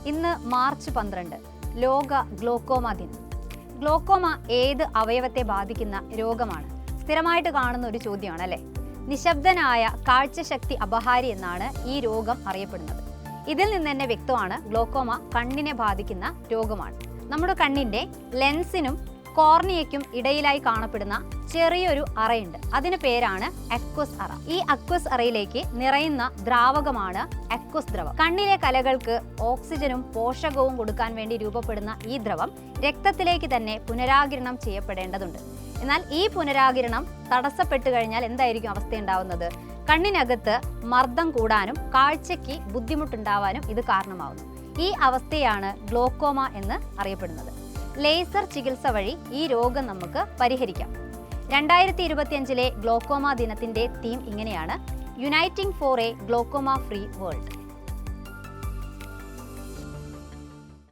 ഇന്ന് മാർച്ച് 12 ലോക ഗ്ലോക്കോമ ദിനം. ഗ്ലോക്കോമ ഏത് അവയവത്തെ ബാധിക്കുന്ന രോഗമാണ്? സ്ഥിരമായിട്ട് കാണുന്ന ഒരു ചോദ്യമാണ് അല്ലേ? നിശബ്ദനായ കാഴ്ചശക്തി അപഹാരി എന്നാണ് ഈ രോഗം അറിയപ്പെടുന്നത്. ഇതിൽ നിന്ന് തന്നെ വ്യക്തമാണ് ഗ്ലോക്കോമ കണ്ണിനെ ബാധിക്കുന്ന രോഗമാണ്. നമ്മുടെ കണ്ണിന്റെ ലെൻസിനും കോർണിയയ്ക്കും ഇടയിലായി കാണപ്പെടുന്ന ചെറിയൊരു അറയുണ്ട്. അതിന് പേരാണ് അക്വസ് അറ. ഈ അക്വസ് അറയിലേക്ക് നിറയുന്ന ദ്രാവകമാണ് അക്വസ് ദ്രവം. കണ്ണിലെ കലകൾക്ക് ഓക്സിജനും പോഷകവും കൊടുക്കാൻ വേണ്ടി രൂപപ്പെടുന്ന ഈ ദ്രവം രക്തത്തിലേക്ക് തന്നെ പുനരാകിരണം ചെയ്യപ്പെടേണ്ടതുണ്ട്. എന്നാൽ ഈ പുനരാകിരണം തടസ്സപ്പെട്ടു കഴിഞ്ഞാൽ എന്തായിരിക്കും അവസ്ഥയുണ്ടാവുന്നത്? കണ്ണിനകത്ത് മർദ്ദം കൂടാനും കാഴ്ചയ്ക്ക് ബുദ്ധിമുട്ടുണ്ടാവാനും ഇത് കാരണമാവുന്നു. ഈ അവസ്ഥയാണ് ഗ്ലോക്കോമ എന്ന് അറിയപ്പെടുന്നത്. ലേസർ ചികിത്സ വഴി ഈ രോഗം നമുക്ക് പരിഹരിക്കാം. 2025 ഗ്ലോക്കോമ ദിനത്തിന്റെ തീം ഇങ്ങനെയാണ്: uniting for a glaucoma free world.